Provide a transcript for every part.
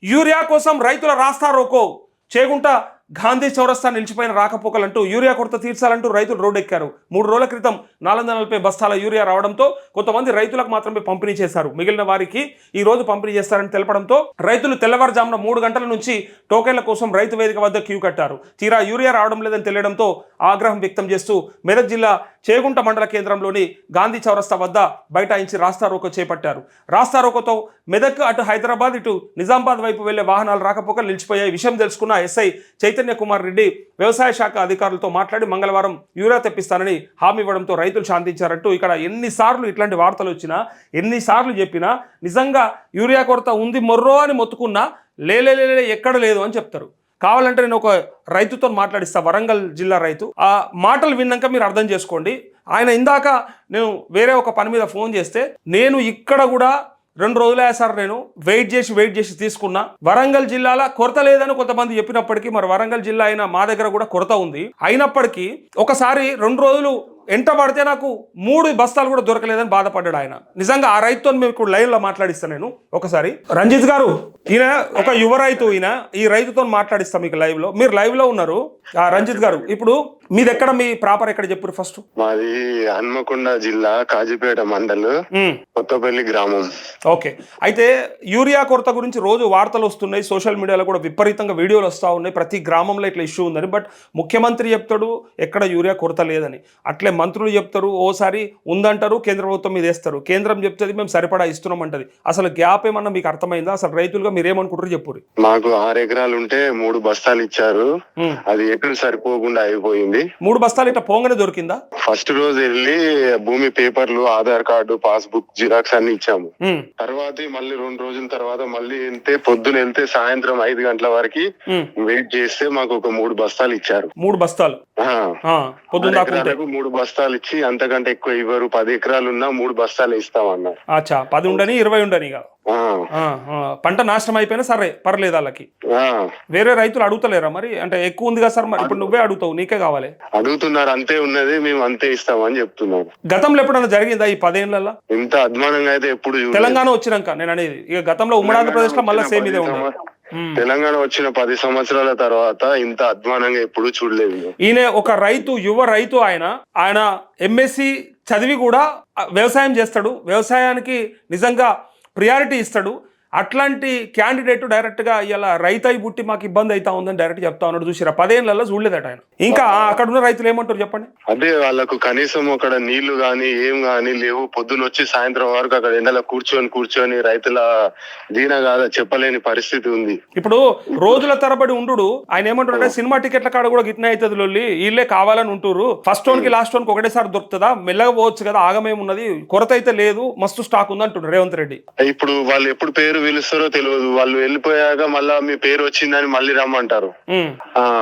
Urea కోసం రైతుల రాస్తా రోకో చేగుంట గాంధీ చౌరస్తా నిలిచిపోయిన రాకపోకలంటూ యూరియా కొరత తీర్చాలంటూ రైతులు రోడ్డెక్కారు. 3 రోజుల క్రితం 440 బస్తాల యూరియా రావడంతో కొంతమంది రైతులకు మాత్రమే పంపిణీ చేశారు. మిగిలిన వారికి ఈ రోజు పంపిణీ చేస్తారని తెలపడంతో రైతులు తెల్లవారుజామున 3 గంటల నుంచి టోకెన్ల కోసం రైతు వేదిక వద్ద క్యూ కట్టారు. తీరా యూరియా రావడం లేదని తెలియడంతో ఆగ్రహం వ్యక్తం చేస్తూ మెదక్ జిల్లా చేగుంట మండల కేంద్రంలోని గాంధీ చౌరస్తా వద్ద బైఠాయించి రాస్తారోకో చేపట్టారు. రాస్తారోకోతో మెదక్ అటు హైదరాబాద్ ఇటు నిజామాబాద్ వైపు వెళ్లే వాహనాలు రాకపోకలు నిలిచిపోయాయి. విషయం తెలుసుకున్న ఎస్ఐ చైతన్య కుమార్ రెడ్డి వ్యవసాయ శాఖ అధికారులతో మాట్లాడి మంగళవారం యూరియా తెప్పిస్తానని హామీ ఇవ్వడంతో రైతులు శాంతించారంటూ ఇక్కడ ఎన్నిసార్లు ఇట్లాంటి వార్తలు వచ్చినా ఎన్నిసార్లు చెప్పినా నిజంగా యూరియా కొరత ఉంది మొర్రో అని మొత్తుకున్నా లేలే ఎక్కడ లేదు అని చెప్తారు. కావాలంటే నేను ఒక రైతుతో మాట్లాడిస్తా, వరంగల్ జిల్లా రైతు. ఆ మాటలు విన్నాక మీరు అర్థం చేసుకోండి. ఆయన ఇందాక నేను వేరే ఒక పని మీద ఫోన్ చేస్తే నేను ఇక్కడ కూడా 2 రోజులే సార్ నేను వెయిట్ చేసి తీసుకున్నా. వరంగల్ జిల్లాలో కొరత లేదని కొంతమంది చెప్పినప్పటికీ మరి వరంగల్ జిల్లా అయినా మా దగ్గర కూడా కొరత ఉంది. అయినప్పటికీ ఒకసారి 2 రోజులు ఎంట పడితే నాకు 3 బస్తాలు కూడా దొరకలేదని బాధపడ్డాడు ఆయన. నిజంగా ఆ రైతుతో మేము ఇప్పుడు లైవ్లో మాట్లాడిస్తాను నేను ఒకసారి. రంజిత్ గారు, ఈయన ఒక యువ రైతు, ఈయన ఈ రైతుతో మాట్లాడిస్తాం మీకు లైవ్లో. మీరు లైవ్లో ఉన్నారు. రంజిత్ గారు, ఇప్పుడు మీది ఎక్కడ, మీ ప్రాపర్ ఎక్కడ చెప్పారు ఫస్ట్? మాది హన్మకొండ జిల్లా కాజీపేట మండల్ కొత్తపల్లి గ్రామం. ఓకే, అయితే యూరియా కొరత గురించి రోజు వార్తలు వస్తున్నాయి, సోషల్ మీడియాలో కూడా విపరీతంగా వీడియోలు వస్తూ ఉన్నాయి. ప్రతి గ్రామంలో ఇట్లా ఇష్యూ ఉందని. బట్ ముఖ్యమంత్రి చెప్తాడు ఎక్కడ యూరియా కొరత లేదని, అట్లే మంత్రులు చెప్తారు ఓసారి ఉందంటారు, కేంద్ర ప్రభుత్వం మీద వేస్తారు. కేంద్రం చెప్తుంది మేము సరిపడా ఇస్తున్నాం అంటది. అసలు గ్యాప్ ఏమన్నా మీకు అర్థమైందా? అసలు రైతులుగా మీరేమనుకుంటారు చెప్పుర్రి. మాకు 6 ఎకరాలు ఉంటే 3 బస్తాలు ఇచ్చారు. అది ఎక్కడ సరిపోకుండా అయిపోయింది. 3 బస్తాలు ఇట్లా పోగానే దొరికిందా? ఫస్ట్ రోజు వెళ్ళి భూమి పేపర్లు, ఆధార్ కార్డు, పాస్బుక్ జిరాక్స్ అన్ని ఇచ్చాము. తర్వాత మళ్ళీ 2 రోజుల తర్వాత మళ్ళీ పొద్దున వెళ్తే సాయంత్రం 5 గంటల వరకు వెయిట్ చేస్తే మాకు ఒక 3 బస్తాలు ఇచ్చారు. 3 బస్తాలు పొద్దున్న 3 బస్తాలు ఇచ్చి అంతకంటే ఎక్కువ ఇవ్వరు. 10 ఎకరాలు ఉన్నా 3 బస్తాలు ఇస్తామన్నారు. 10 ఉండని 20 ఉండని పంట నాశనం అయిపోయినా సరే పర్లేదు వాళ్ళకి. వేరే రైతులు అడుగుతలేరా మరి? అంటే ఎక్కువ ఉంది కదా సార్, మరి ఇప్పుడు నువ్వే అడుగుతావు, నీకే కావాలి. అడుగుతున్నారు, అంతే ఉన్నది, మేము అంతే ఇస్తామని చెప్తున్నారు. గతంలో ఎప్పుడైనా జరిగిందా ఈ 10 ఏళ్లలో ఇంత అధ్వానంగా? అయితే ఎప్పుడు తెలంగాణ వచ్చినాక నేను అనేది. ఇక గతంలో ఉమ్మడి ఆంధ్రప్రదేశ్ లో మళ్ళీ సేమ్ ఇదే ఉంది. తెలంగాణ వచ్చిన 10 సంవత్సరాల తర్వాత ఇంత అధ్వానంగా ఎప్పుడు చూడలేదు. ఈయన ఒక రైతు, యువ రైతు. ఆయన MSc చదివి కూడా వ్యవసాయం చేస్తాడు, వ్యవసాయానికి నిజంగా ప్రియారిటీ ఇస్తాడు. అట్లాంటి క్యాండిడేట్ డైరెక్ట్ గా ఇలా రైతు అయి పుట్టి మాకు ఇబ్బంది అవుతా ఉందని డైరెక్ట్ చెప్తా ఉన్నాడు. చూసిరా 10 ఏళ్లలో చూడలేదట ఆయన. ఇంకా అక్కడ ఉన్న రైతులు ఏమంటారు చెప్పండి? అదే వాళ్ళకు కనీసం అక్కడ నీళ్లు గాని ఏం గాని లేవు. పొద్దున వచ్చి సాయంత్రం వరకు అక్కడ ఎండలో కూర్చొని రైతుల దీనగాథ చెప్పలేని పరిస్థితి ఉంది. ఇప్పుడు రోజుల తరబడి ఉండు. ఆయన ఏమంటారంటే సినిమా టికెట్ల కాడ కూడా గిట్న అవుతుంది లొల్లి, వీళ్ళే కావాలని ఉంటురు. ఫస్ట్ టోన్ కి లాస్ట్ టోన్ కి ఒకటేసారి దొరుకుతుందా? మెల్లగా పోవచ్చు కదా, ఆగమేమున్నది, కొరత అయితే లేదు, మస్తు స్టాక్ ఉంది అంటున్నారు రేవంత్ రెడ్డి. ఇప్పుడు వాళ్ళు ఎప్పుడు పేరు పిలుస్తారో తెలియదు. వాళ్ళు వెళ్ళిపోయాక మళ్ళా మీ పేరు వచ్చిందని మళ్ళీ రమ్మంటారు.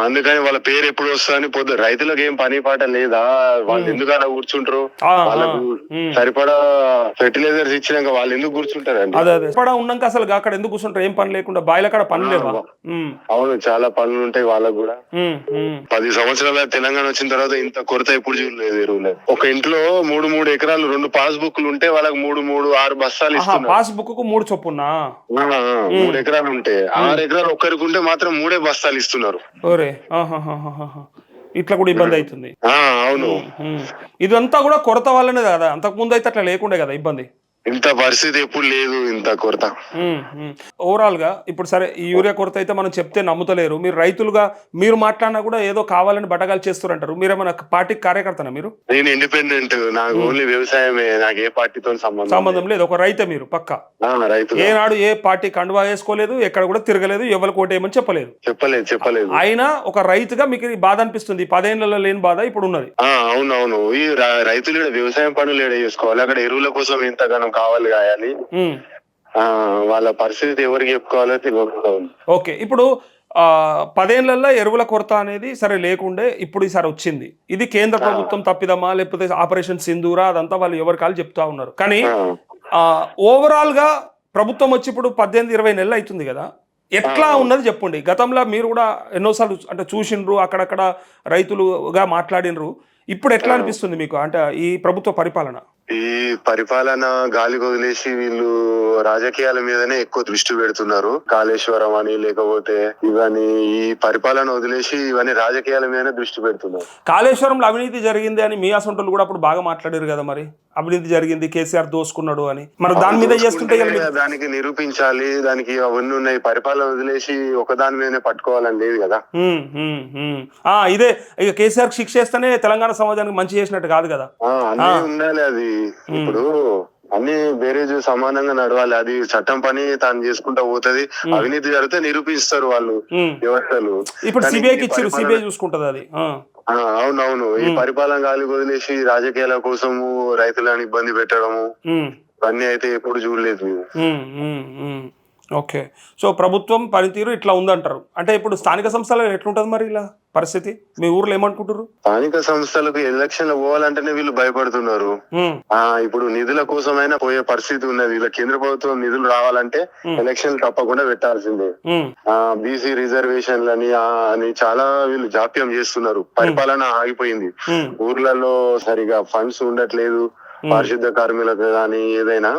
అందుకని వాళ్ళ పేరు ఎప్పుడు వస్తుందని పొద్దు రైతులకు ఏం పని పాట లేదా? వాళ్ళు ఎందుకలా కూర్చుంటారు? వాళ్ళకు సరిపడా ఫెర్టిలైజర్స్ ఇచ్చినాక వాళ్ళు ఎందుకు కూర్చుంటారు అండి? అదే ఉన్నాక అసలు అక్కడ ఎందుకు కూర్చుంటారు? ఏం పని లేకుండా బాయిల కాడ పని లేవా? అవును, చాలా పనులు ఉంటాయి వాళ్ళకు కూడా. 10 సంవత్సరాల తెలంగాణ వచ్చిన తర్వాత ఇంత కొరత ఎప్పుడు చూడలేదు ఎరువులు. ఒక ఇంట్లో 3 ఎకరాలు 2 పాస్బుక్లు ఉంటే వాళ్ళకి 3 6 బస్తాలు ఇస్తున్నారు. పాస్బుక్ కు 3 చొప్పున 3 ఎకరాలు ఉంటే 6 ఎకరాలు ఒక్కరికి ఉంటే మాత్రం 3 బస్తాలు ఇస్తున్నారు. ఇట్లా కూడా ఇబ్బంది అవుతుంది. అవును, ఇదంతా కూడా కొరత వల్లనే కదా, అంతకు ముందు అయితే అట్లా లేకుండే కదా ఇబ్బంది. ఇంత పరిస్థితి ఎప్పుడు లేదు, ఇంత కొరత. ఓవరాల్ గా ఇప్పుడు సరే ఈ యూరియా కొరత అయితే మనం చెప్తే నమ్ముతలేరు. మీరు రైతులుగా మీరు మాట్లాడినా కూడా ఏదో కావాలని బటగాలు చేస్తారంటారు. మీరేమైనా పార్టీ కార్యకర్తనా? మీరు? నేను ఇండిపెండెంట్, నాకు ఓన్లీ వ్యవసాయమే, నాకు ఏ పార్టీతో సంబంధం లేదు. ఒక రైతే మీరు పక్కా రైతు. ఏనాడు ఏ పార్టీ కండువా వేసుకోలేదు, ఎక్కడ కూడా తిరగలేదు, ఎవరికి ఓటేయమని చెప్పలేదు. అయినా ఒక రైతుగా మీకు బాధ అనిపిస్తుంది. 10 ఏళ్లలో లేని బాధ ఇప్పుడు ఉన్నది. అవునవును, ఈ రైతులు వ్యవసాయం పనులు ఏడ చేసుకోవాలి, అక్కడ ఎరువుల కోసం ఎంతగానో కావాలి కాయాలి. వాళ్ళ పరిస్థితి ఎవరికి చెప్పుకోవాలో తెలియకుండా ఉంది. ఓకే, ఇప్పుడు 10 ఏళ్లలో ఎరువుల కొరత అనేది సరే లేకుండే, ఇప్పుడు ఈసారి వచ్చింది. ఇది కేంద్ర ప్రభుత్వం తప్పిదమా లేకపోతే ఆపరేషన్ సింధూరా? అదంతా వాళ్ళు ఎవరికాలు చెప్తా ఉన్నారు. కానీ ఓవరాల్ గా ప్రభుత్వం వచ్చి ఇప్పుడు 18-20 నెలలు అవుతుంది కదా, ఎట్లా ఉన్నది చెప్పండి. గతంలో మీరు కూడా ఎన్నోసార్లు అంటే చూసిండ్రు, అక్కడక్కడ రైతులుగా మాట్లాడినరు. ఇప్పుడు ఎట్లా అనిపిస్తుంది మీకు అంటే ఈ ప్రభుత్వ పరిపాలన? ఈ పరిపాలన గాలికి వదిలేసి వీళ్ళు రాజకీయాల మీదనే ఎక్కువ దృష్టి పెడుతున్నారు. కాళేశ్వరం అని లేకపోతే ఇవన్నీ ఈ పరిపాలన వదిలేసి ఇవన్నీ రాజకీయాల మీదనే దృష్టి పెడుతున్నారు. కాళేశ్వరంలో అవినీతి జరిగింది అని మీ అసంటోళ్ళు కూడా అప్పుడు బాగా మాట్లాడారు కదా, మరి అవినీతి జరిగింది, కేసీఆర్ దోసుకున్నాడు అని. మరి దాని మీద చేస్తుంటే దానికి నిరూపించాలి, దానికి అవన్నీ ఉన్నాయి. పరిపాలన వదిలేసి ఒక దాని మీదనే పట్టుకోవాలని లేదు కదా. ఇదే ఇక కేసీఆర్ శిక్ష చేస్తేనే తెలంగాణ సమాజానికి మంచి చేసినట్టు కాదు కదా. అన్నీ ఉండాలి. అది ఇప్పుడు అన్ని బేరేజ్ సమానంగా నడవాలి. అది చట్టం పని తాను చేసుకుంటా పోతది. అవినీతి జరిగితే నిరూపిస్తారు వాళ్ళు వ్యవస్థలు. ఇప్పుడు సిబిఐకి ఇచ్చారు, సిబిఐ చూసుకుంటది అది. అవునవును. ఈ పరిపాలన గాలి వదిలేసి రాజకీయాల కోసము రైతులను ఇబ్బంది పెట్టడము ఇవన్నీ అయితే ఎప్పుడు చూడలేదు. ఓకే, సో ప్రభుత్వం పనితీరు ఇట్లా ఉందంటారు. అంటే ఇప్పుడు స్థానిక సంస్థలు ఎట్లుంటది మరి ఇలా పరిస్థితి? మీ ఊర్లో ఏమనుకుంటారు? స్థానిక సంస్థలకు ఎలక్షన్ పోవాలంటేనే వీళ్ళు భయపడుతున్నారు. ఇప్పుడు నిధుల కోసమైనా పోయే పరిస్థితి ఉన్నది. వీళ్ళ కేంద్ర ప్రభుత్వం నిధులు రావాలంటే ఎలక్షన్ తప్పకుండా పెట్టాల్సిందే. బీసీ రిజర్వేషన్లని అని చాలా వీళ్ళు జాప్యం చేస్తున్నారు. పరిపాలన ఆగిపోయింది. ఊర్లలో సరిగా ఫండ్స్ ఉండట్లేదు. పారిశుద్ధ కార్మికులకు కానీ ఏదైనా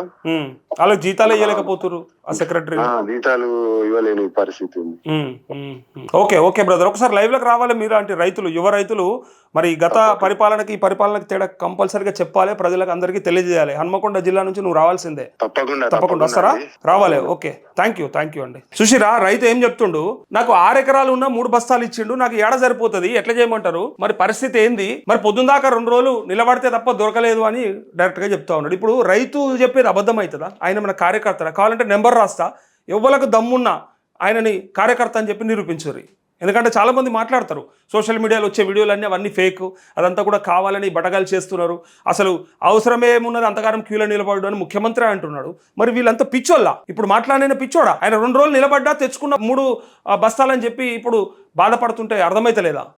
వాళ్ళకి జీతాలు ఇవ్వలేకపోతున్నారు. ఆ సెక్రటరీ జీతాలు ఇవ్వలేని పరిస్థితి ఉంది. ఓకే ఓకే బ్రదర్, ఒకసారి లైవ్ లోకి రావాలి. మీరు అంటే రైతులు, యువ రైతులు మరి గత పరిపాలనకి ఈ పరిపాలనకి తేడా కంపల్సరీగా చెప్పాలి, ప్రజలకు అందరికీ తెలియజేయాలి. హన్మకొండ జిల్లా నుంచి నువ్వు రావాల్సిందే. తప్పకుండా వస్తారా? రావాలి. ఓకే, థ్యాంక్ యూ అండి. సుశీరా, రైతు ఏం చెప్తుండు, నాకు 6 ఎకరాలు ఉన్న 3 బస్తాలు ఇచ్చిండు, నాకు ఏడ సరిపోతుంది, ఎట్లా చేయమంటారు, మరి పరిస్థితి ఏంది, మరి పొద్దున్న దాకా 2 రోజులు నిలబడితే తప్ప దొరకలేదు అని డైరెక్ట్ గా చెప్తా ఉన్నాడు. ఇప్పుడు రైతు చెప్పేది అబద్ధం అవుతుందా? ఆయన మన కార్యకర్త కావాలంటే నెంబర్ రాస్తా, ఎవ్వలకు దమ్మున్నా ఆయనని కార్యకర్త అని చెప్పి నిరూపించుర్రి. ఎందుకంటే చాలామంది మాట్లాడతారు సోషల్ మీడియాలో వచ్చే వీడియోలన్నీ అవన్నీ ఫేక్, అదంతా కూడా కావాలని బటగాలు చేస్తున్నారు, అసలు అవసరమేమున్నది అంతకాలం క్యూలో నిలబడు అని ముఖ్యమంత్రి అంటున్నాడు. మరి వీళ్ళంతా పిచ్చోళ్ళ? ఇప్పుడు మాట్లాడిన పిచ్చోడా? ఆయన 2 రోజులు నిలబడ్డా తెచ్చుకున్న 3 బస్తాలని చెప్పి ఇప్పుడు బాధపడుతుంటే అర్థమైతలేదా?